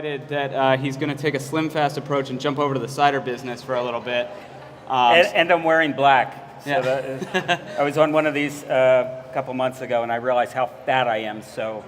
decided that he's going to take a slim fast approach and jump over to the cider business for a little bit. And I'm wearing black. So Yeah. I was on one of these a couple months ago, and I realized how fat I am. So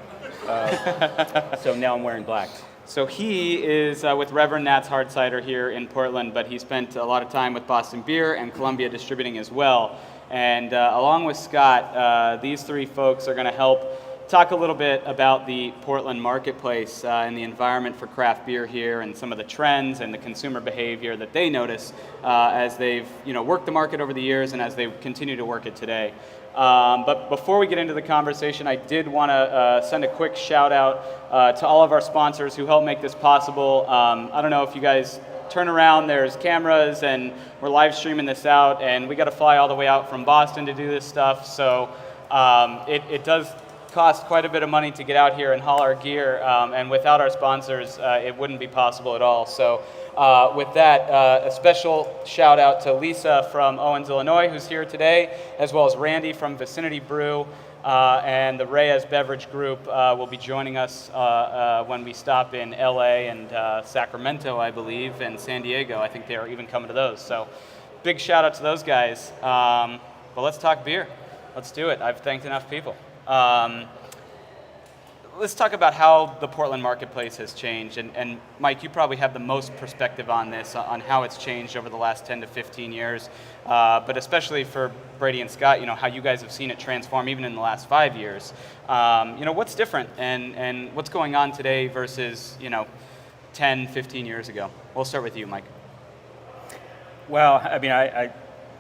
now I'm wearing black. So he is with Reverend Nat's Hard Cider here in Portland, but he spent a lot of time with Boston Beer and Columbia Distributing as well. And along with Scott, these three folks are going to help talk a little bit about the Portland marketplace and the environment for craft beer here, and some of the trends and the consumer behavior that they notice as they've worked the market over the years and as they continue to work it today. But before we get into the conversation, I did want to send a quick shout out to all of our sponsors who help make this possible. I don't know if you guys turn around, there's cameras, and we're live streaming this out, and we got to fly all the way out from Boston to do this stuff, so it does cost quite a bit of money to get out here and haul our gear, and without our sponsors, it wouldn't be possible at all. So with that, a special shout out to Lisa from Owens, Illinois, who's here today, as well as Randy from Vicinity Brew, and the Reyes Beverage Group will be joining us when we stop in LA and Sacramento, I believe, and San Diego. I think they're even coming to those. So big shout out to those guys. But let's talk beer. Let's do it. I've thanked enough people. Let's talk about how the Portland marketplace has changed. And Mike, you probably have the most perspective on this, on how it's changed over the last 10 to 15 years. But especially for Brady and Scott, how you guys have seen it transform even in the last 5 years. What's different and what's going on today versus, 10, 15 years ago? We'll start with you, Mike. Well, I mean, I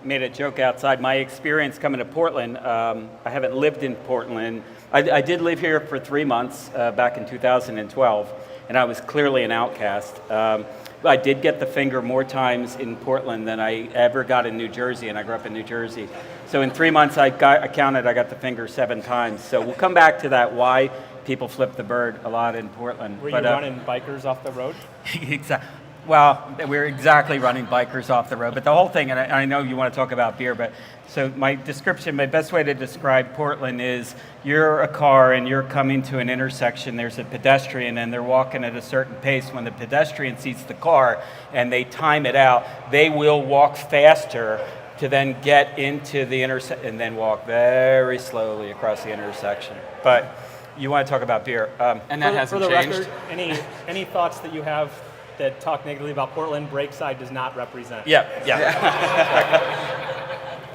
made a joke outside. My experience coming to Portland, I haven't lived in Portland. I did live here for 3 months back in 2012, and I was clearly an outcast. I did get the finger more times in Portland than I ever got in New Jersey, and I grew up in New Jersey. So in 3 months, I got the finger 7 times. So we'll come back to that, why people flip the bird a lot in Portland. Were you running bikers off the road? Exactly. Well, we're exactly running bikers off the road, but the whole thing, and I know you want to talk about beer, but so my best way to describe Portland is you're a car and you're coming to an intersection, there's a pedestrian and they're walking at a certain pace. When the pedestrian sees the car and they time it out, they will walk faster to then get into the intersection and then walk very slowly across the intersection. But you want to talk about beer. And that hasn't changed. For the record, any thoughts that you have that talk negatively about Portland, Breakside does not represent. Yeah.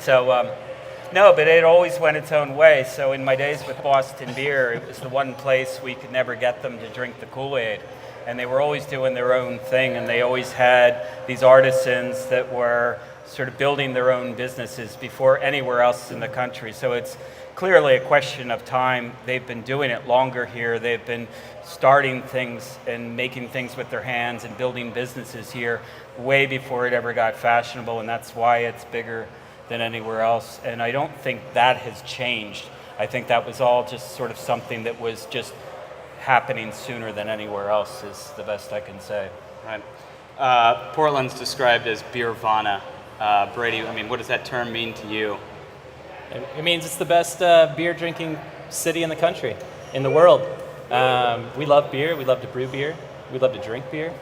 So, no, but it always went its own way. So in my days with Boston Beer, it was the one place we could never get them to drink the Kool-Aid. And they were always doing their own thing, and they always had these artisans that were sort of building their own businesses before anywhere else in the country. So it's clearly a question of time. They've been doing it longer here. They've been starting things and making things with their hands and building businesses here way before it ever got fashionable, and that's why it's bigger than anywhere else. And I don't think that has changed. I think that was all just sort of something that was just happening sooner than anywhere else, is the best I can say. Right. Portland's described as beervana. Brady, I mean, what does that term mean to you? It means it's the best beer drinking city in the country, in the world. We love beer. We love to brew beer. We love to drink beer.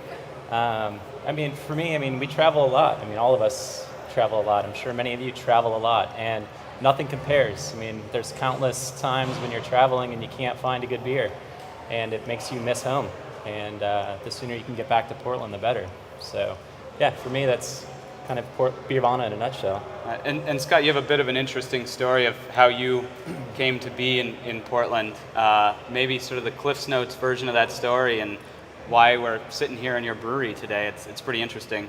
For me, we travel a lot. All of us travel a lot. I'm sure many of you travel a lot, and nothing compares. There's countless times when you're traveling and you can't find a good beer, and it makes you miss home. And the sooner you can get back to Portland, the better. So, yeah, for me, that's kind of beervana in a nutshell. And Scott, you have a bit of an interesting story of how you came to be in Portland. Maybe sort of the Cliff's Notes version of that story and why we're sitting here in your brewery today. It's pretty interesting.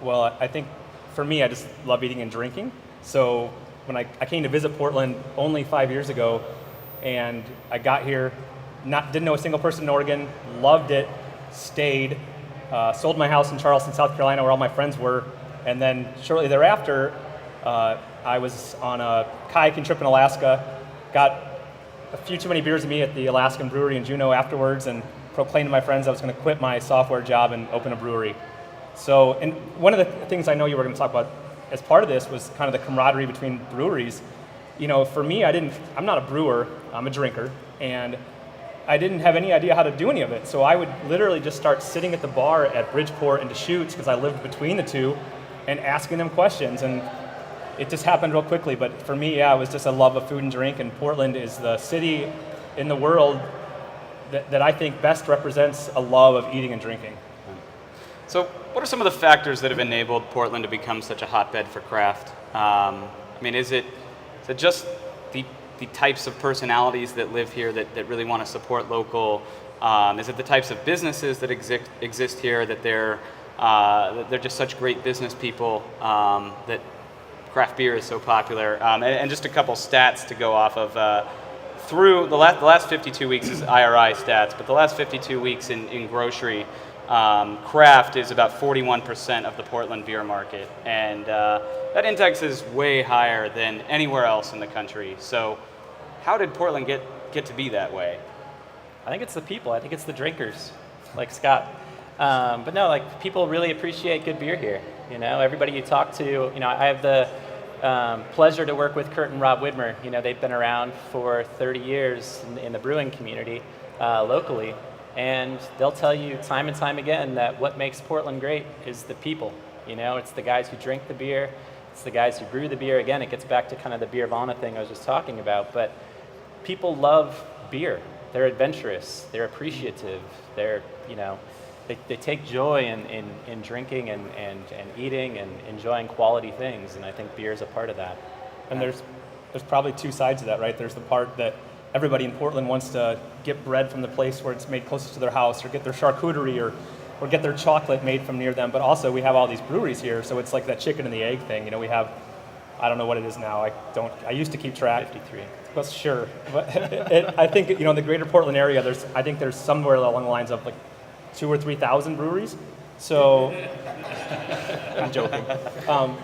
Well, I think for me, I just love eating and drinking. So when I came to visit Portland only 5 years ago, and I got here, didn't know a single person in Oregon, loved it, stayed, sold my house in Charleston, South Carolina, where all my friends were. And then shortly thereafter, I was on a kayaking trip in Alaska, got a few too many beers to me at the Alaskan Brewery in Juneau afterwards, and proclaimed to my friends I was going to quit my software job and open a brewery. So, and one of the things I know you were going to talk about as part of this was kind of the camaraderie between breweries. For me, I'm not a brewer, I'm a drinker, and I didn't have any idea how to do any of it. So I would literally just start sitting at the bar at Bridgeport and Deschutes, because I lived between the two, and asking them questions. And it just happened real quickly. But for me, yeah, it was just a love of food and drink. And Portland is the city in the world that I think best represents a love of eating and drinking. So what are some of the factors that have enabled Portland to become such a hotbed for craft? I mean, is it just the types of personalities that live here that really want to support local? Is it the types of businesses that exist here, that they're just such great business people, that craft beer is so popular? And just a couple stats to go off of. Through the last 52 weeks is IRI stats, but the last 52 weeks in grocery, craft is about 41% of the Portland beer market, and that index is way higher than anywhere else in the country. So how did Portland get to be that way? I think it's the people. I think it's the drinkers, like Scott. But no, like, people really appreciate good beer here. You know, everybody you talk to, you know, I have the pleasure to work with Kurt and Rob Widmer. You know, they've been around for 30 years in the brewing community locally, and they'll tell you time and time again that what makes Portland great is the people. You know, it's the guys who drink the beer, it's the guys who brew the beer. Again, it gets back to kind of the beervana thing I was just talking about, but people love beer. They're adventurous, they're appreciative, they're, you know, they take joy in drinking and eating and enjoying quality things, and I think beer is a part of that. And there's probably two sides of that, right? There's the part that everybody in Portland wants to get bread from the place where it's made closest to their house, or get their charcuterie, or get their chocolate made from near them. But also we have all these breweries here, so it's like that chicken and the egg thing. You know, we have, I don't know what it is now. I used to keep track. 53. Well, sure, but I think, you know, in the greater Portland area, I think there's somewhere along the lines of like 2,000 or 3,000 breweries. So I'm joking.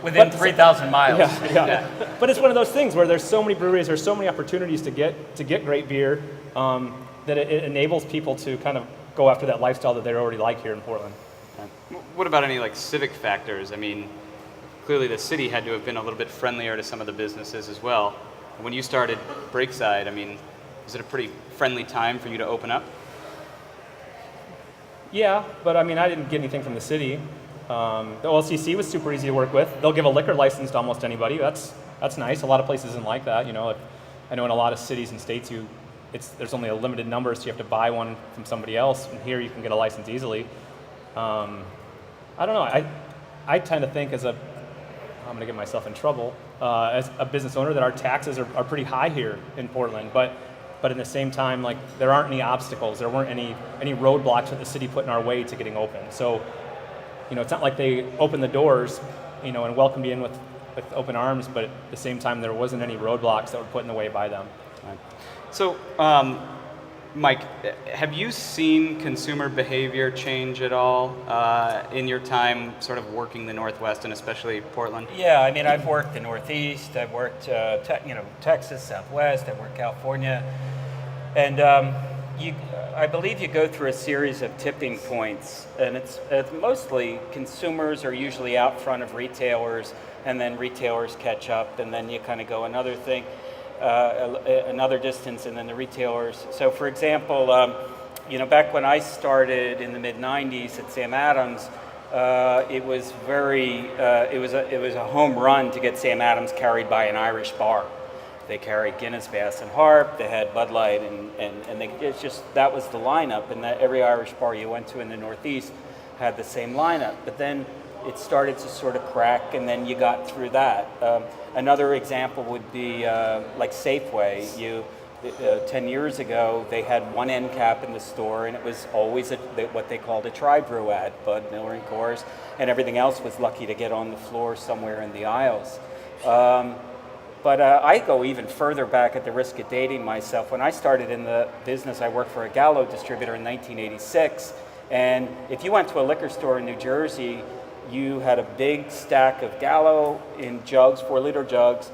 Within 3,000 miles. Yeah. But it's one of those things where there's so many breweries, there's so many opportunities to get great beer, that it enables people to kind of go after that lifestyle that they already like here in Portland. What about any like civic factors? I mean, clearly the city had to have been a little bit friendlier to some of the businesses as well. When you started Breakside, I mean, was it a pretty friendly time for you to open up? Yeah, but I mean, I didn't get anything from the city. The OLCC was super easy to work with. They'll give a liquor license to almost anybody. That's nice. A lot of places isn't like that. You know, I know in a lot of cities and states, there's only a limited number, so you have to buy one from somebody else. And here you can get a license easily. I don't know. I tend to think I'm going to get myself in trouble, as a business owner, that our taxes are pretty high here in Portland. But at the same time, like, there aren't any obstacles. There weren't any roadblocks that the city put in our way to getting open. So, you know, it's not like they opened the doors, you know, and welcomed you in with open arms, but at the same time, there wasn't any roadblocks that were put in the way by them. Right. So, Mike, have you seen consumer behavior change at all in your time sort of working the Northwest and especially Portland? Yeah, I mean, I've worked the Northeast, I've worked Texas, Southwest, I've worked California, and I believe you go through a series of tipping points, and it's mostly consumers are usually out front of retailers, and then retailers catch up, and then you kind of go another distance, and then the retailers. So, for example, back when I started in the mid '90s at Sam Adams, it was a home run to get Sam Adams carried by an Irish bar. They carried Guinness, Bass and Harp. They had Bud Light, and that was the lineup. And that every Irish bar you went to in the Northeast had the same lineup. But then it started to sort of crack, and then you got through that. Another example would be like Safeway. 10 years ago, they had one end cap in the store, and it was always what they called a tri-brew ad, Bud, Miller, and Coors, and everything else was lucky to get on the floor somewhere in the aisles. But I go even further back, at the risk of dating myself. When I started in the business, I worked for a Gallo distributor in 1986, and if you went to a liquor store in New Jersey, you had a big stack of Gallo in jugs, 4-liter jugs.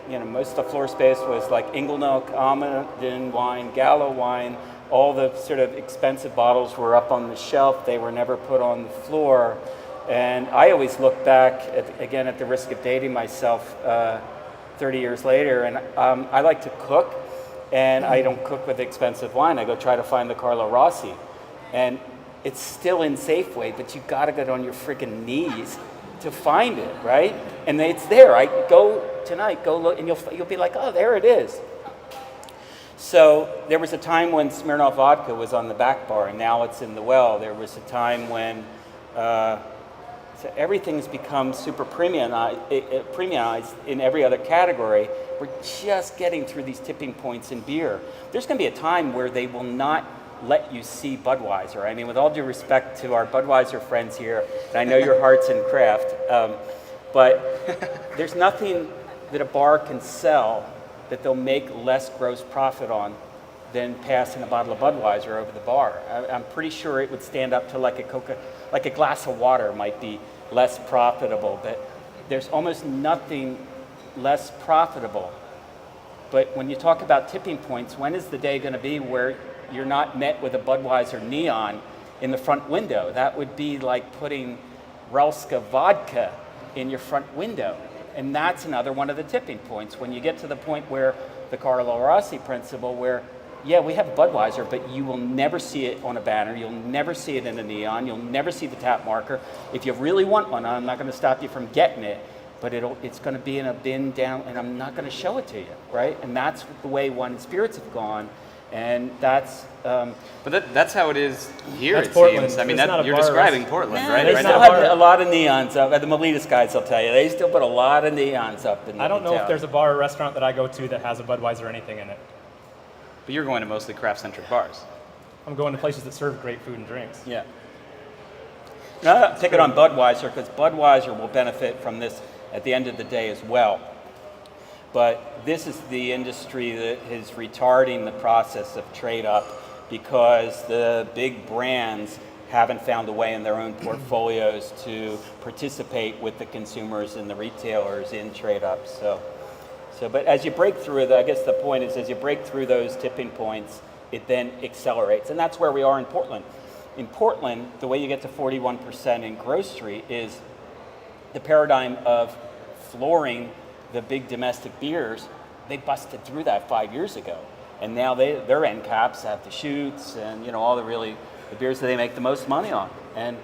Most of the floor space was like Inglenook, Almaden wine, Gallo wine. All the sort of expensive bottles were up on the shelf. They were never put on the floor. And I always look back, at the risk of dating myself 30 years later, and I like to cook. and I don't cook with expensive wine. I go try to find the Carlo Rossi, and it's still in Safeway, but you got to get on your freaking knees to find it, right? And it's there. I go tonight, go look, and you'll be like, oh, there it is. So there was a time when Smirnoff vodka was on the back bar, and now it's in the well. There was a time when so everything's become super premiumized in every other category. We're just getting through these tipping points in beer. There's going to be a time where they will not let you see Budweiser. I mean, with all due respect to our Budweiser friends here, and I know your heart's in craft, but there's nothing that a bar can sell that they'll make less gross profit on than passing a bottle of Budweiser over the bar. I'm pretty sure it would stand up to like a glass of water might be less profitable, but there's almost nothing less profitable. But when you talk about tipping points, when is the day going to be where you're not met with a Budweiser neon in the front window? That would be like putting Ralska vodka in your front window. And that's another one of the tipping points. When you get to the point where the Carlo Rossi principle, where, yeah, we have Budweiser, but you will never see it on a banner. You'll never see it in a neon. You'll never see the tap marker. If you really want one, I'm not going to stop you from getting it, but it's going to be in a bin down, and I'm not going to show it to you, right? And that's the way wine and spirits have gone. And that's but that's how it is here. That's it Portland. seems. I mean, It's not a you're bar describing rest- Portland, Yeah, right? they Right still now. have a lot of neons up. The Melitas guys will tell you, they still put a lot of neons up in I don't know town. if there's a bar or restaurant that I go to that has a Budweiser or anything in it. But you're going to mostly craft-centric bars. I'm going to places that serve great food and drinks. Yeah. No, take it on Budweiser, because Budweiser will benefit from this at the end of the day as well. But this is the industry that is retarding the process of trade up, because the big brands haven't found a way in their own portfolios to participate with the consumers and the retailers in trade up. But as you break through, I guess the point is, as you break through those tipping points, it then accelerates. And that's where we are in Portland. In Portland, the way you get to 41% in grocery is the paradigm of flooring the big domestic beers. They busted through that 5 years ago. And now their end caps have the shoots and all the beers that they make the most money on. And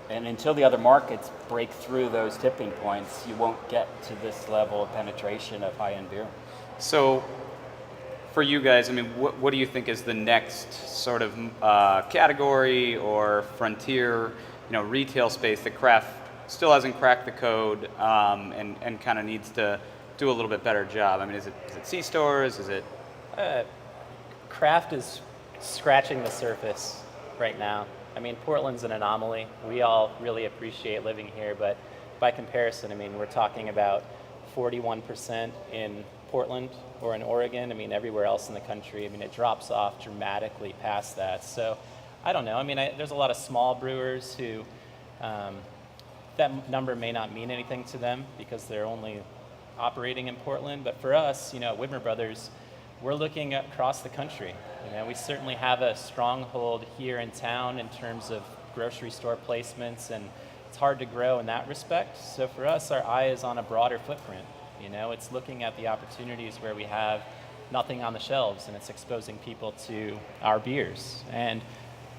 until the other markets break through those tipping points, you won't get to this level of penetration of high-end beer. So, for you guys, I mean, what do you think is the next sort of category or frontier, retail space that craft still hasn't cracked the code and kind of needs to do a little bit better job? I mean, is it C-stores? Is it? Craft is scratching the surface right now. I mean, Portland's an anomaly. We all really appreciate living here, but by comparison, I mean, we're talking about 41% in Portland or in Oregon. I mean, everywhere else in the country, I mean, it drops off dramatically past that. So, I don't know. I mean, there's a lot of small brewers who that number may not mean anything to them because they're only operating in Portland. But for us, Widmer Brothers, we're looking across the country. We certainly have a stronghold here in town in terms of grocery store placements, and it's hard to grow in that respect. So for us, our eye is on a broader footprint. It's looking at the opportunities where we have nothing on the shelves, and it's exposing people to our beers. And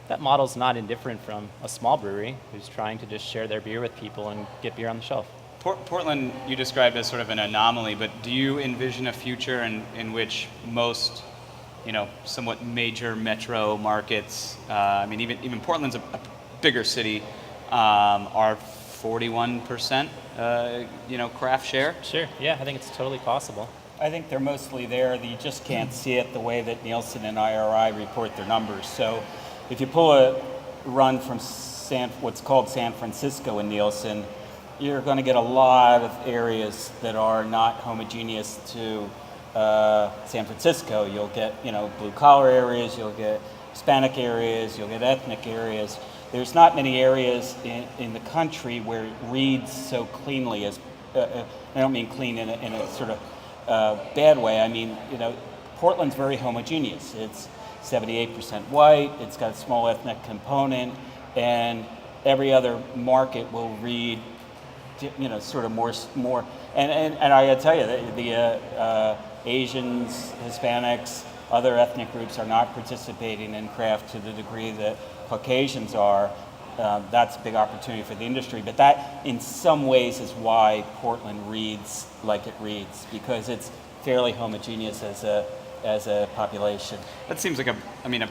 that model's not indifferent from a small brewery who's trying to just share their beer with people and get beer on the shelf. Portland you described as sort of an anomaly, but do you envision a future in which most, somewhat major metro markets, I mean, even Portland's a bigger city, are 41%, craft share? Sure, yeah, I think it's totally possible. I think they're mostly there. You just can't see it the way that Nielsen and IRI report their numbers. So if you pull a run from what's called San Francisco in Nielsen, you're going to get a lot of areas that are not homogeneous to San Francisco. You'll get, blue collar areas, you'll get Hispanic areas, you'll get ethnic areas. There's not many areas in the country where it reads so cleanly as, I don't mean clean in a sort of bad way. I mean, Portland's very homogeneous. It's 78% white, it's got a small ethnic component, and every other market will read sort of more, and I gotta tell you, the Asians, Hispanics, other ethnic groups are not participating in craft to the degree that Caucasians are, that's a big opportunity for the industry. But that, in some ways, is why Portland reads like it reads, because it's fairly homogeneous as a population. That seems like a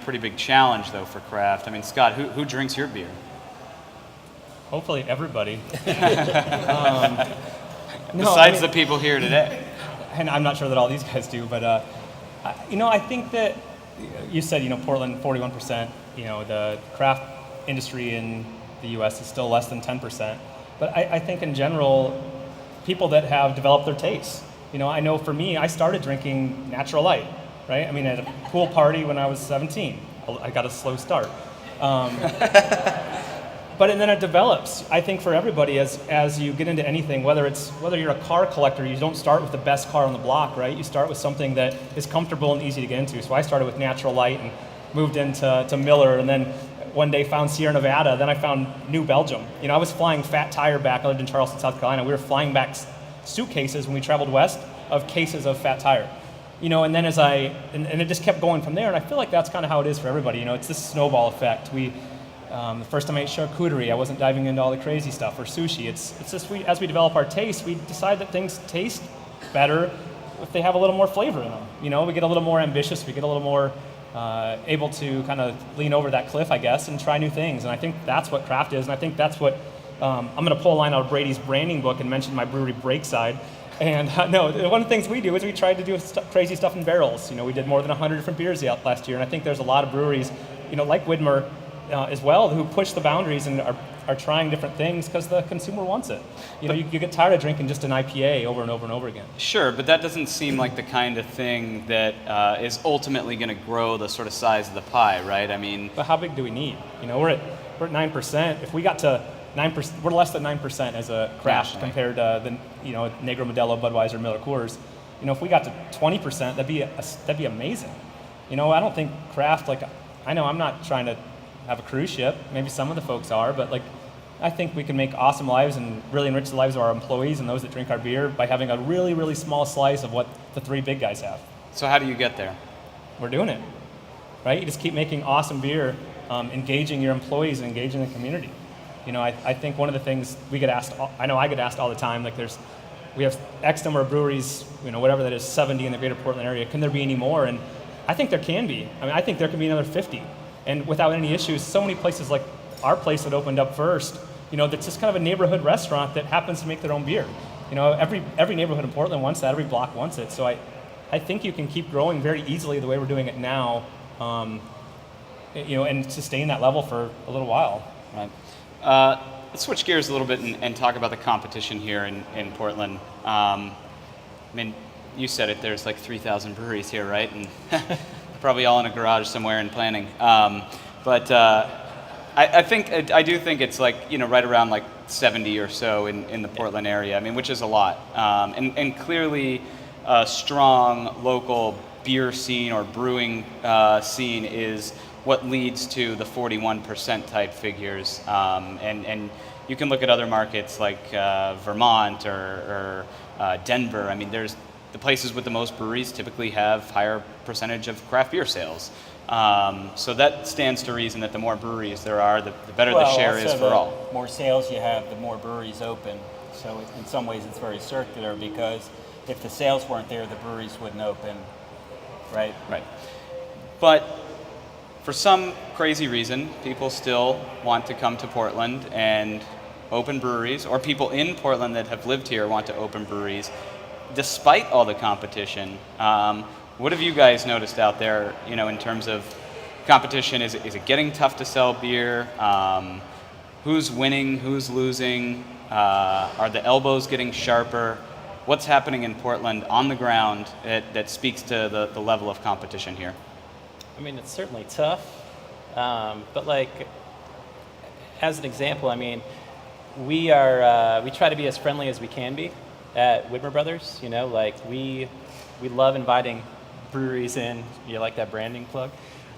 pretty big challenge though for craft. I mean, Scott, who drinks your beer? Hopefully everybody. Besides the people here today. And I'm not sure that all these guys do, but I think that you said, Portland 41%, the craft industry in the US is still less than 10%. But I think in general, people that have developed their tastes. I know for me, I started drinking Natural Light, right? I mean, at a pool party when I was 17. I got a slow start. But then it develops. I think for everybody, as you get into anything, whether you're a car collector, you don't start with the best car on the block, right? You start with something that is comfortable and easy to get into. So I started with Natural Light and moved into Miller, and then one day found Sierra Nevada. Then I found New Belgium. I was flying Fat Tire back. I lived in Charleston, South Carolina. We were flying back suitcases when we traveled west of cases of Fat Tire. And then and it just kept going from there. And I feel like that's kind of how it is for everybody. It's this snowball effect. The first time I ate charcuterie, I wasn't diving into all the crazy stuff, or sushi. It's just as we develop our taste, we decide that things taste better if they have a little more flavor in them. We get a little more ambitious, we get a little more able to kind of lean over that cliff, I guess, and try new things. And I think that's what craft is, and I think that's what, I'm going to pull a line out of Brady's branding book and mention my brewery Breakside. And no, one of the things we do is we tried to do crazy stuff in barrels. We did more than 100 different beers last year, and I think there's a lot of breweries, like Widmer, as well, who push the boundaries and are trying different things because the consumer wants it. You get tired of drinking just an IPA over and over and over again. Sure, but that doesn't seem like the kind of thing that is ultimately going to grow the sort of size of the pie, right? I mean, but how big do we need? We're at 9%. If we got to 9%, we're less than 9% as a craft compared to the Negro, Modelo, Budweiser, Miller, Coors. If we got to 20%, that'd be amazing. I don't think craft, I know I'm not trying to have a cruise ship. Maybe some of the folks are, but I think we can make awesome lives and really enrich the lives of our employees and those that drink our beer by having a really, really small slice of what the three big guys have. So how do you get there? We're doing it, right? You just keep making awesome beer, engaging your employees and engaging the community. I think one of the things we get asked, I know I get asked all the time, we have X number of breweries, whatever that is, 70 in the greater Portland area. Can there be any more? And I think there can be. I think there can be another 50. And without any issues, so many places like our place that opened up first, that's just kind of a neighborhood restaurant that happens to make their own beer. Every neighborhood in Portland wants that, every block wants it. So I think you can keep growing very easily the way we're doing it now, and sustain that level for a little while. Right. Let's switch gears a little bit and talk about the competition here in Portland. You said it, there's 3,000 breweries here, right? And probably all in a garage somewhere in planning. But I do think it's right around 70 or so in the Portland area, which is a lot. And clearly a strong local beer scene or brewing scene is what leads to the 41% type figures. And you can look at other markets like Vermont or Denver. There's the places with the most breweries typically have higher percentage of craft beer sales. So that stands to reason that the more breweries there are, the better the share is for all. The more sales you have, the more breweries open. So in some ways it's very circular, because if the sales weren't there, the breweries wouldn't open, right? Right. But for some crazy reason, people still want to come to Portland and open breweries, or people in Portland that have lived here want to open breweries. Despite all the competition, what have you guys noticed out there, in terms of competition? Is it getting tough to sell beer? Who's winning? Who's losing? Are the elbows getting sharper? What's happening in Portland on the ground that speaks to the level of competition here? It's certainly tough, but as an example, we try to be as friendly as we can be at Widmer Brothers. We love inviting breweries in. You like that branding plug?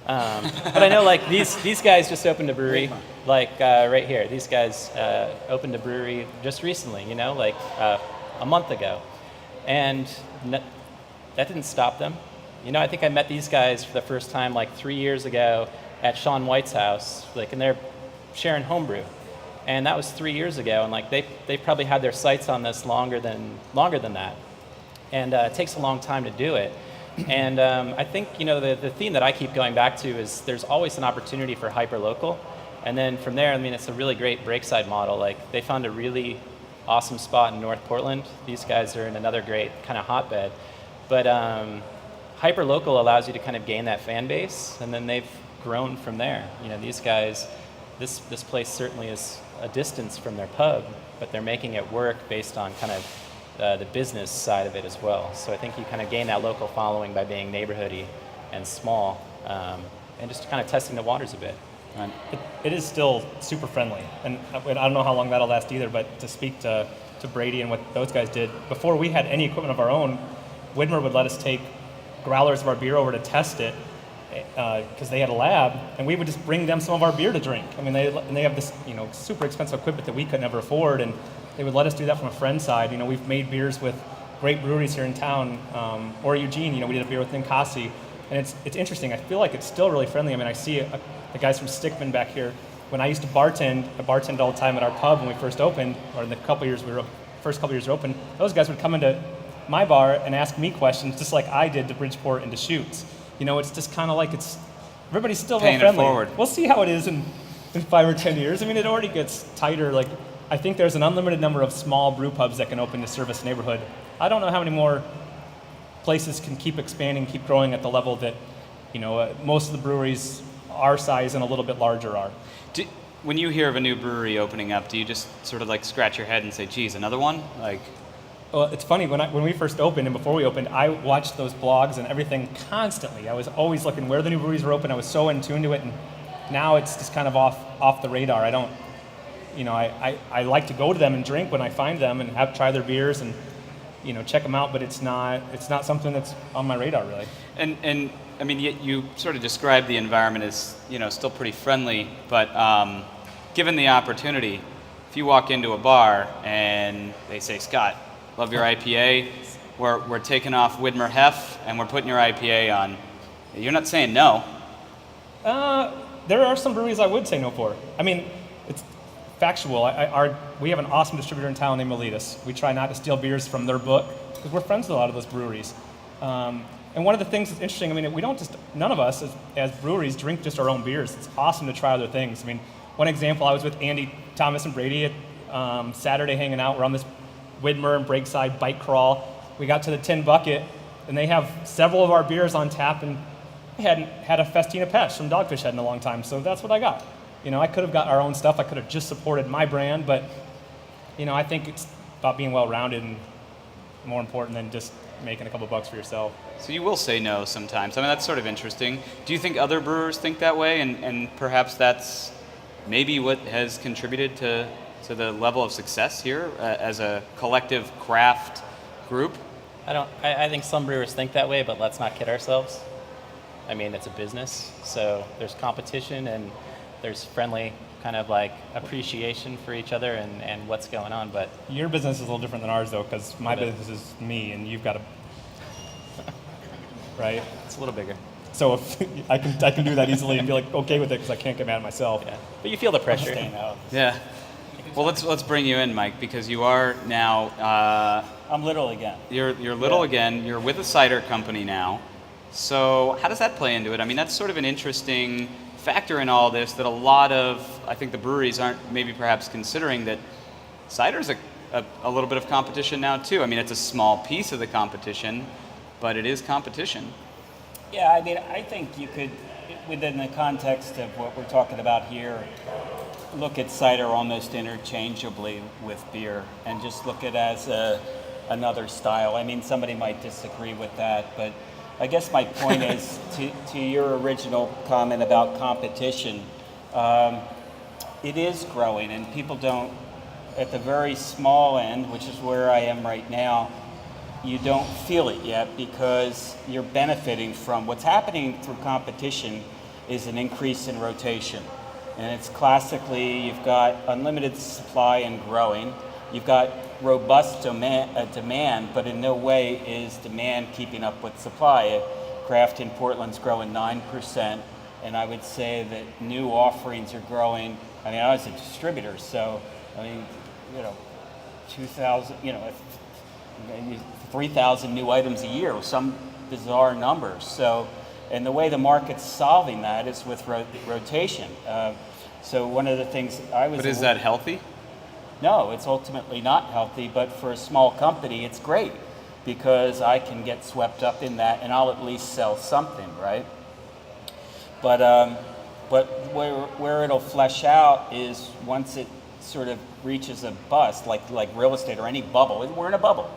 But I know these guys just opened a brewery, right here. These guys opened a brewery just recently, a month ago. And that didn't stop them. You know, I think I met these guys for the first time like 3 years ago at Sean White's house, like, and they're sharing homebrew. And that was 3 years ago, and like they probably had their sights on this longer than that. And it takes a long time to do it. And I think, you know, the theme that I keep going back to is there's always an opportunity for hyper-local. And then from there, I mean, it's a really great breakside model. Like, they found a really awesome spot in North Portland. These guys are in another great kind of hotbed. But hyper-local allows you to kind of gain that fan base, and then they've grown from there. You know, these guys, this place certainly is a distance from their pub, but they're making it work based on kind of the business side of it as well. So I think you kind of gain that local following by being neighborhoody and small, and just kind of testing the waters a bit. It is still super friendly, and I don't know how long that'll last either, but to speak to Brady and what those guys did, before we had any equipment of our own, Widmer would let us take growlers of our beer over to test it, because they had a lab, and we would just bring them some of our beer to drink. I mean, they have this, you know, super expensive equipment that we could never afford, and they would let us do that from a friend's side. You know, we've made beers with great breweries here in town, or Eugene. You know, we did a beer with Ninkasi, and it's interesting. I feel like it's still really friendly. I mean, I see the guys from Stickman back here. When I used to bartend, I bartended all the time at our pub when we first opened, or in the first couple years we were open. Those guys would come into my bar and ask me questions, just like I did to Bridgeport and to Shoots. You know, it's just kind of like everybody's still real Paying it friendly. forward. We'll see how it is in 5 or 10 years. I mean, it already gets tighter. Like, I think there's an unlimited number of small brew pubs that can open to service neighborhood. I don't know how many more places can keep expanding, keep growing at the level that, you know, most of the breweries our size and a little bit larger are. When you hear of a new brewery opening up, do you just sort of like scratch your head and say, geez, another one? Like, well, it's funny, when we first opened and before we opened, I watched those blogs and everything constantly. I was always looking where the new breweries were open. I was so in tune to it, and now it's just kind of off the radar. I don't, you know, I like to go to them and drink when I find them and try their beers and, you know, check them out, but it's not something that's on my radar really. And I mean, you sort of described the environment as, you know, still pretty friendly, but given the opportunity, if you walk into a bar and they say, Scott, love your IPA, we're taking off Widmer Hef and we're putting your IPA on, you're not saying no. There are some breweries I would say no for. I mean, it's factual. We have an awesome distributor in town named Melitus. We try not to steal beers from their book because we're friends with a lot of those breweries. And one of the things that's interesting, I mean, none of us as breweries drink just our own beers. It's awesome to try other things. I mean, one example, I was with Andy, Thomas, and Brady at Saturday hanging out. We're on this Widmer and Breakside bike crawl. We got to the Tin Bucket, and they have several of our beers on tap, and they hadn't had a Festina Pest from Dogfish Head in a long time, so that's what I got. You know, I could have got our own stuff. I could have just supported my brand, but, you know, I think it's about being well-rounded and more important than just making a couple bucks for yourself. So you will say no sometimes. I mean, that's sort of interesting. Do you think other brewers think that way, and perhaps that's maybe what has contributed to the level of success here as a collective craft group? I think some brewers think that way, but let's not kid ourselves. I mean, it's a business, so there's competition and there's friendly kind of like appreciation for each other and what's going on. But your business is a little different than ours, though, because my business is me, and you've got to, right? It's a little bigger. So if I can do that easily and be like okay with it because I can't get mad at myself. Yeah, but you feel the pressure. Yeah. Well, let's bring you in, Mike, because you are now. I'm little again. You're little again. You're with a cider company now. So how does that play into it? I mean, that's sort of an interesting factor in all this that a lot of, I think, the breweries aren't maybe perhaps considering, that cider's a little bit of competition now too. I mean, it's a small piece of the competition, but it is competition. Yeah, I mean, I think you could, within the context of what we're talking about here, look at cider almost interchangeably with beer and just look at it as another style. I mean, somebody might disagree with that, but I guess my point is to your original comment about competition, it is growing, and people don't, at the very small end, which is where I am right now, you don't feel it yet because you're benefiting from what's happening through competition is an increase in rotation. And it's classically, you've got unlimited supply and growing. You've got robust demand, but in no way is demand keeping up with supply. craft in Portland's growing 9%, and I would say that new offerings are growing. I mean, I was a distributor, so I mean, 2,000, 3,000 new items a year, with some bizarre numbers. So, and the way the market's solving that is with rotation. So one of the things I was. But is that healthy? No, it's ultimately not healthy, but for a small company, it's great because I can get swept up in that and I'll at least sell something, right? But where it'll flesh out is once it sort of reaches a bust, like real estate or any bubble. We're in a bubble,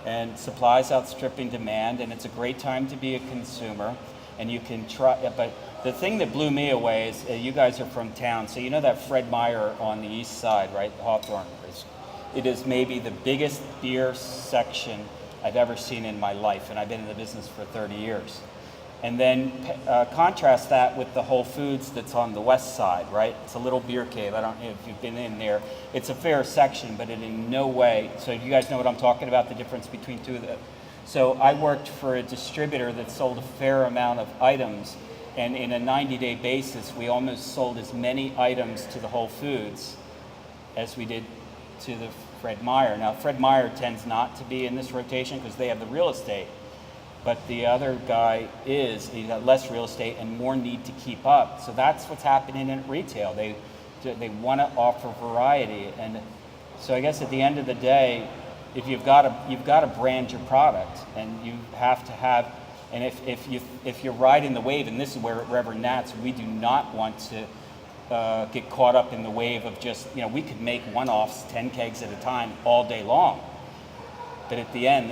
and supply's outstripping demand, and it's a great time to be a consumer. And you can try, but the thing that blew me away is you guys are from town, so you know that Fred Meyer on the east side, right? Hawthorne. It is maybe the biggest beer section I've ever seen in my life, and I've been in the business for 30 years. And then contrast that with the Whole Foods that's on the west side, right? It's a little beer cave. I don't know if you've been in there. It's a fair section, but it in no way. So you guys know what I'm talking about, the difference between two of them. So I worked for a distributor that sold a fair amount of items, and in a 90-day basis, we almost sold as many items to the Whole Foods as we did to the Fred Meyer. Now, Fred Meyer tends not to be in this rotation because they have the real estate. But the other guy he's got less real estate and more need to keep up. So that's what's happening in retail. They want to offer variety, and so I guess at the end of the day, if you've got to brand your product, and you have to have, and if you're riding the wave, and this is where at Reverend Nat's we do not want to get caught up in the wave of just we could make one-offs 10 kegs at a time all day long, but at the end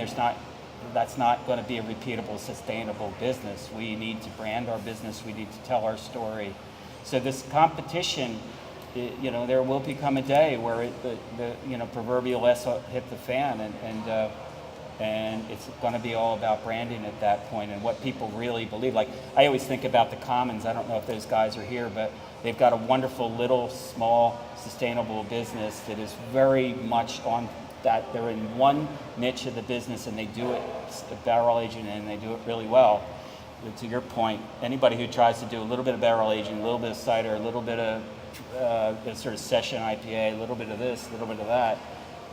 that's not going to be a repeatable, sustainable business. We need to brand our business. We need to tell our story. So this competition, there will become a day where the proverbial S hit the fan, and it's going to be all about branding at that point and what people really believe. Like I always think about the Commons. I don't know if those guys are here, but they've got a wonderful little small sustainable business that is very much on that. They're in one niche of the business and they do it barrel aging and they do it really well. But to your point, anybody who tries to do a little bit of barrel aging, a little bit of cider, a little bit of sort of session IPA, a little bit of this, a little bit of that,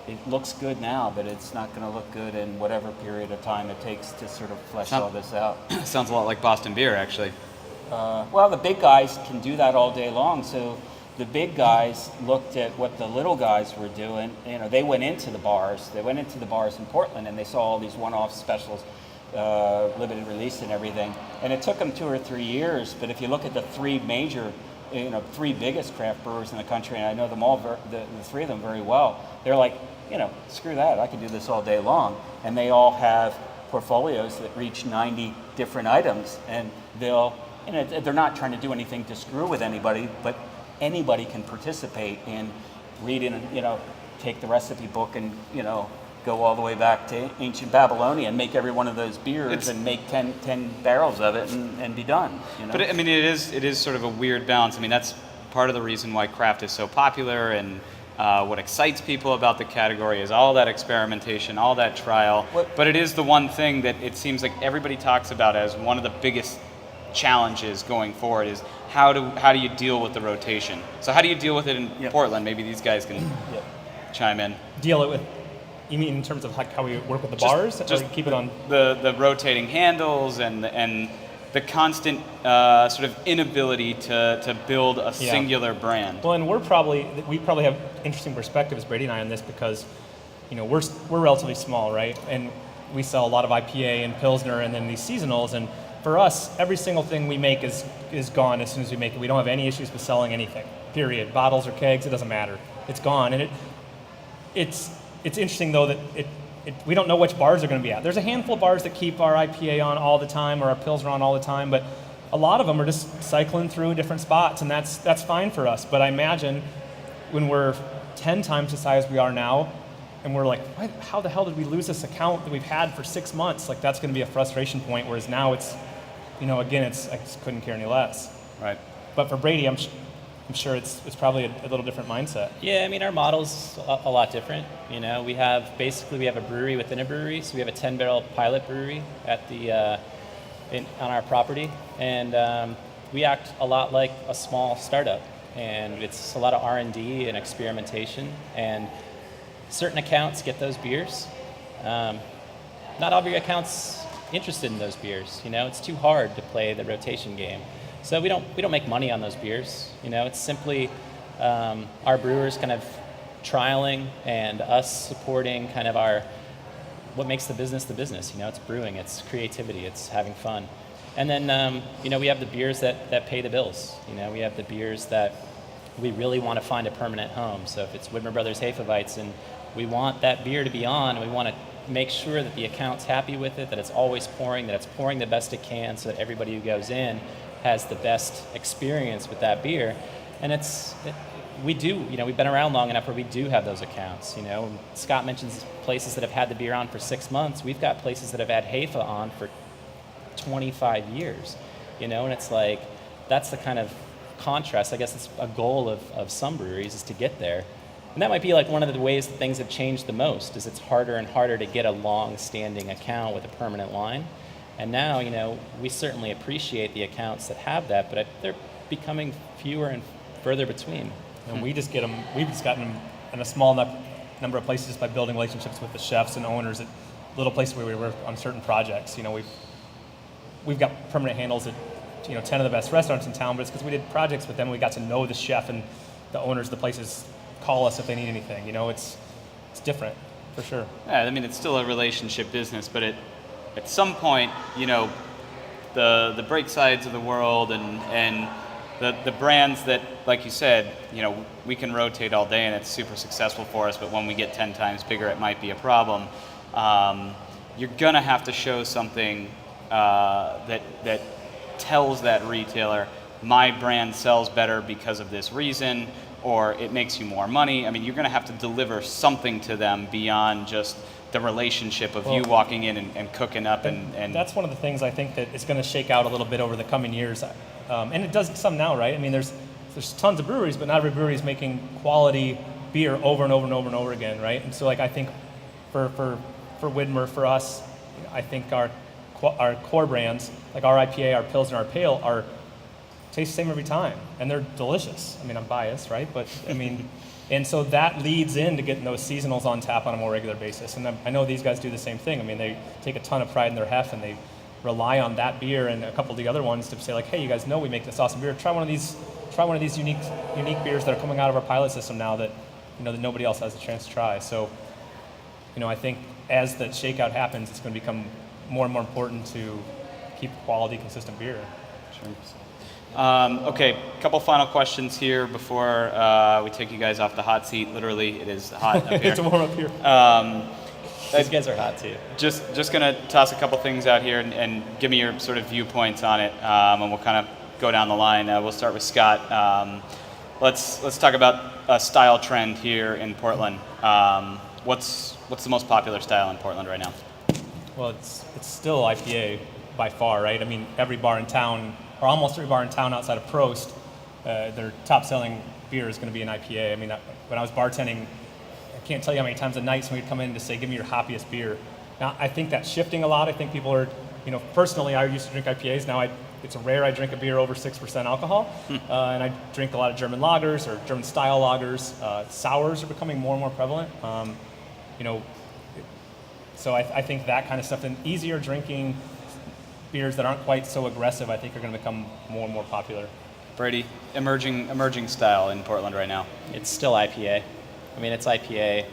it looks good now, but it's not going to look good in whatever period of time it takes to sort of flesh all this out. Sounds a lot like Boston beer, actually. Well, the big guys can do that all day long. So the big guys looked at what the little guys were doing. They went into the bars. They went into the bars in Portland, and they saw all these one-off specials, limited release and everything. And it took them 2 or 3 years. But if you look at the three major, three biggest craft brewers in the country, and I know them all, the three of them very well, they're like, screw that. I can do this all day long. And they all have portfolios that reach 90 different items, and they're not trying to do anything to screw with anybody, but anybody can participate in reading, take the recipe book and, go all the way back to ancient Babylonia and make every one of those beers and make 10 barrels of it and be done. But I mean, it is sort of a weird balance. I mean, that's part of the reason why craft is so popular, and what excites people about the category is all that experimentation, all that trial. But it is the one thing that it seems like everybody talks about as one of the biggest challenges going forward is how do you deal with the rotation? So how do you deal with it in Portland? Maybe these guys can chime in. Deal it with, you mean in terms of how we work with the bars? Just or keep it on the rotating handles and the constant sort of inability to build a singular brand. Well, and we probably have interesting perspectives, Brady and I, on this because, we're relatively small, right? And we sell a lot of IPA and Pilsner and then these seasonals, and for us, every single thing we make is gone as soon as we make it. We don't have any issues with selling anything, period. Bottles or kegs, it doesn't matter. It's gone. And it's interesting, though, that we don't know which bars are going to be at. There's a handful of bars that keep our IPA on all the time or our Pilsner on all the time, but a lot of them are just cycling through different spots, and that's fine for us. But I imagine when we're 10 times the size we are now, and we're like, how the hell did we lose this account that we've had for 6 months? Like, that's going to be a frustration point, whereas now it's, again, I just couldn't care any less. Right. But for Brady, I'm sure it's probably a little different mindset. Yeah, I mean, our model's a lot different. We have a brewery within a brewery, so we have a 10-barrel pilot brewery at the on our property, and we act a lot like a small startup, and it's a lot of R&D and experimentation, and certain accounts get those beers. Not all of your accounts interested in those beers. It's too hard to play the rotation game. So we don't make money on those beers. It's simply our brewers kind of trialing and us supporting kind of what makes the business the business. It's brewing, it's creativity, it's having fun. And then we have the beers that pay the bills. We have the beers that we really want to find a permanent home. So if it's Widmer Brothers Hefeweizen, and we want that beer to be on, and we want to make sure that the account's happy with it, that it's always pouring, that it's pouring the best it can, so that everybody who goes in has the best experience with that beer. And we've been around long enough where we do have those accounts. Scott mentions places that have had the beer on for 6 months. We've got places that have had Hefe on for 25 years, and it's like, that's the kind of contrast. I guess it's a goal of some breweries, is to get there. And that might be like one of the ways that things have changed the most, is it's harder and harder to get a long-standing account with a permanent line. And now, we certainly appreciate the accounts that have that, but they're becoming fewer and further between. And we've just gotten them in a small number of places by building relationships with the chefs and owners at little places where we work on certain projects. We've got permanent handles at 10 of the best restaurants in town, but it's because we did projects with them. We got to know the chef, and the owners of the places call us if they need anything. It's different, for sure. Yeah, I mean, it's still a relationship business, but at some point, the break sides of the world and the brands that, like you said, we can rotate all day and it's super successful for us, but when we get 10 times bigger, it might be a problem. You're gonna have to show something that tells that retailer, my brand sells better because of this reason, or it makes you more money. I mean, you're gonna have to deliver something to them beyond just the relationship of you walking in and cooking up and that's one of the things I think that is going to shake out a little bit over the coming years, and it does some now, right? I mean, there's tons of breweries, but not every brewery is making quality beer over and over and over and over again, right? And so, like, I think for Widmer, for us, I think our core brands, like our IPA, our Pils, and our Pale, taste the same every time, and they're delicious. I mean, I'm biased, right? But I mean. And so that leads into getting those seasonals on tap on a more regular basis. And I know these guys do the same thing. I mean, they take a ton of pride in their hef, and they rely on that beer and a couple of the other ones to say, like, hey, you guys know we make this awesome beer. Try one of these unique beers that are coming out of our pilot system now that that nobody else has a chance to try. So, I think as the shakeout happens, it's going to become more and more important to keep quality, consistent beer. Sure. Okay, a couple final questions here before we take you guys off the hot seat. Literally, it is hot up here. It's warm up here. These guys are hot too. Just gonna toss a couple things out here and give me your sort of viewpoints on it, and we'll kind of go down the line. We'll start with Scott. Let's talk about a style trend here in Portland. What's the most popular style in Portland right now? Well, it's still IPA by far, right? I mean, every bar in town, or almost every bar in town outside of Prost, their top-selling beer is going to be an IPA. I mean, when I was bartending, I can't tell you how many times a night somebody would come in to say, give me your hoppiest beer. Now, I think that's shifting a lot. I think people are, personally, I used to drink IPAs. Now it's rare I drink a beer over 6% alcohol. And I drink a lot of German lagers or German-style lagers. Sours are becoming more and more prevalent. So I think that kind of stuff, and easier drinking beers that aren't quite so aggressive, I think are going to become more and more popular. Brady, emerging style in Portland right now. It's still IPA. I mean, it's IPA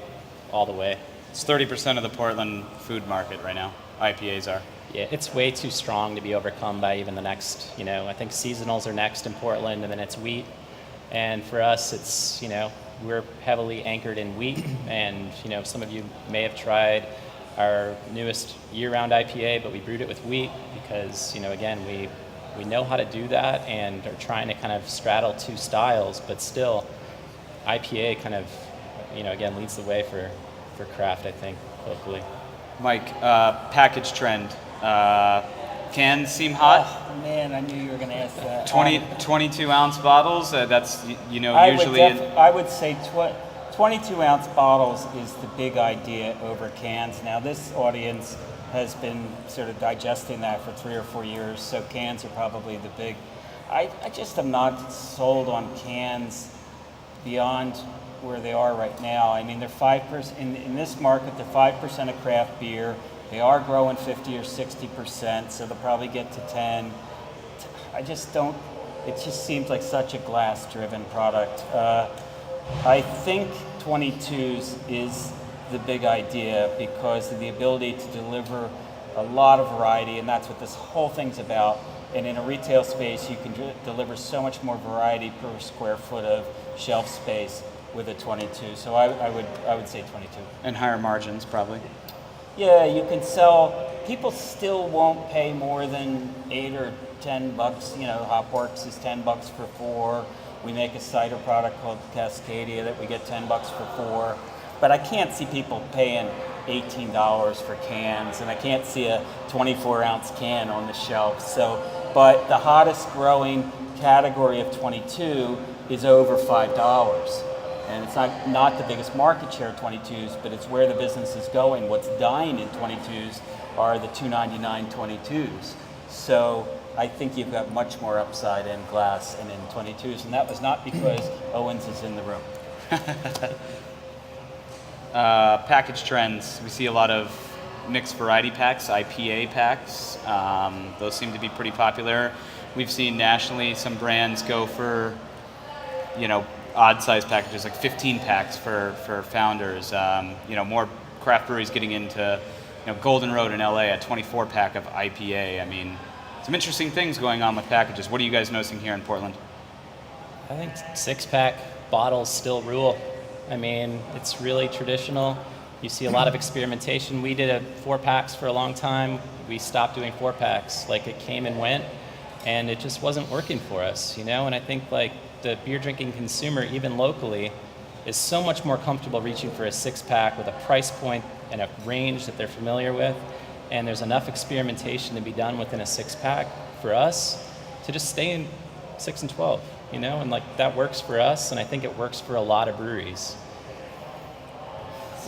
all the way. It's 30% of the Portland food market right now. IPAs are. Yeah, it's way too strong to be overcome by even the next, I think seasonals are next in Portland, and then it's wheat. And for us, it's, we're heavily anchored in wheat, and, some of you may have tried our newest year-round IPA, but we brewed it with wheat because, again, we know how to do that and are trying to kind of straddle two styles, but still IPA kind of, again, leads the way for craft, I think, locally. Mike, package trend. Cans seem hot. Oh, man, I knew you were going to ask that. 22-ounce bottles, that's, usually... I would say 22-ounce bottles is the big idea over cans. Now, this audience has been sort of digesting that for 3 or 4 years, so cans are probably the big. I just am not sold on cans beyond where they are right now. I mean, they're 5% in this market. They're 5% of craft beer. They are growing 50 or 60%, so they'll probably get to 10. I just don't. It just seems like such a glass-driven product. I think 22s is the big idea because of the ability to deliver a lot of variety, and that's what this whole thing's about. And in a retail space, you can deliver so much more variety per square foot of shelf space with a 22. So I would say 22. And higher margins, probably. Yeah, you can sell. People still won't pay more than $8 or $10. You know, Hopworks is $10 for 4. We make a cider product called Cascadia that we get $10 for 4. But I can't see people paying $18 for cans, and I can't see a 24-ounce can on the shelf. So, but the hottest growing category of 22 is over $5. And it's not the biggest market share of 22s, but it's where the business is going. What's dying in 22s are the $2.99 22s. So I think you've got much more upside in glass and in 22s, and that was not because Owens is in the room. Package trends. We see a lot of mixed variety packs, IPA packs. Those seem to be pretty popular. We've seen nationally some brands go for, odd size packages, like 15 packs for founders. More craft breweries getting into, Golden Road in LA, a 24 pack of IPA. I mean, some interesting things going on with packages. What are you guys noticing here in Portland? I think 6-pack bottles still rule. I mean, it's really traditional. You see a lot of experimentation. We did 4-packs for a long time. We stopped doing 4-packs. Like, it came and went, and it just wasn't working for us, And I think, the beer drinking consumer, even locally, is so much more comfortable reaching for a 6-pack with a price point and a range that they're familiar with. And there's enough experimentation to be done within a 6-pack for us to just stay in 6 and 12, and that works for us, and I think it works for a lot of breweries.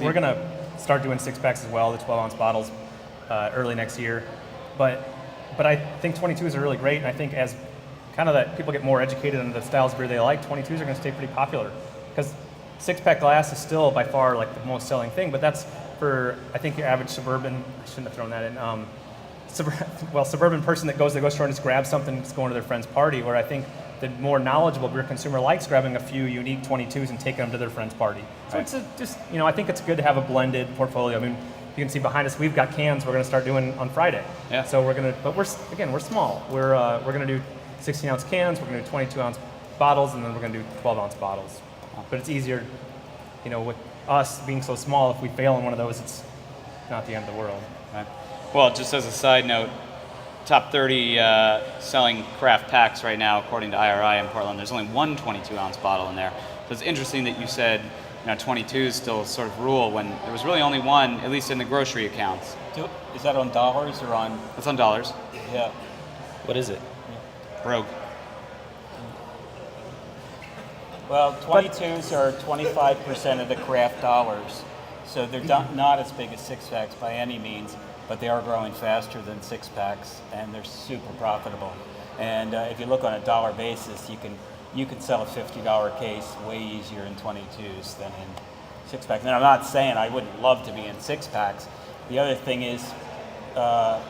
We're gonna start doing 6-packs as well, the 12-ounce bottles, early next year. But I think 22s are really great, and I think as kind of that people get more educated on the styles of beer they like, 22s are going to stay pretty popular because 6-pack glass is still by far the most selling thing, but that's for, I think, your average suburban, I shouldn't have thrown that in, suburban person that goes to the grocery store and just grabs something that's going to their friend's party, where I think the more knowledgeable beer consumer likes grabbing a few unique 22s and taking them to their friend's party. So right. It's I think it's good to have a blended portfolio. I mean, you can see behind us, we've got cans we're going to start doing on Friday. Yeah. So we're small. We're going to do 16-ounce cans, we're going to do 22-ounce bottles, and then we're going to do 12-ounce bottles. But it's easier, with us being so small, if we fail in one of those, it's not the end of the world. Right. Well, just as a side note, top 30 selling craft packs right now, according to IRI in Portland, there's only one 22-ounce bottle in there. So it's interesting that you said 22s still sort of rule when there was really only one, at least in the grocery accounts. Is that on dollars or on? It's on dollars. Yeah. What is it? Rogue. Well, 22s are 25% of the craft dollars, so they're not as big as 6-packs by any means, but they are growing faster than 6-packs, and they're super profitable. And if you look on a dollar basis, you can sell a $50 case way easier in 22s than in 6-packs. And I'm not saying I wouldn't love to be in 6-packs. The other thing is,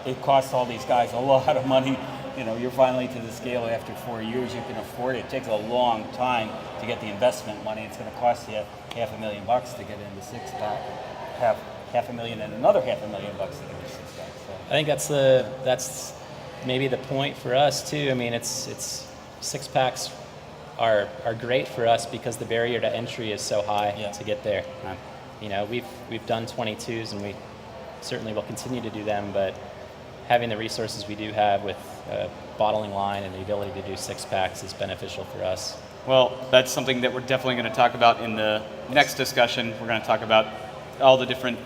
it costs all these guys a lot of money. You're finally to the scale after 4 years, you can afford it. It takes a long time to get the investment money. It's going to cost you $500,000 to get into 6-pack, $500,000 and another $500,000 to get into 6-pack. So. I think that's maybe the point for us too. I mean, it's 6-packs are great for us because the barrier to entry is so high to get there. We've done 22s and we certainly will continue to do them, but having the resources we do have with a bottling line and the ability to do 6-packs is beneficial for us. Well, that's something that we're definitely going to talk about in the next discussion. We're going to talk about all the different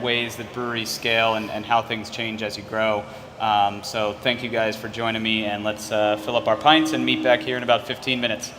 ways that breweries scale and how things change as you grow. So thank you guys for joining me, and let's fill up our pints and meet back here in about 15 minutes.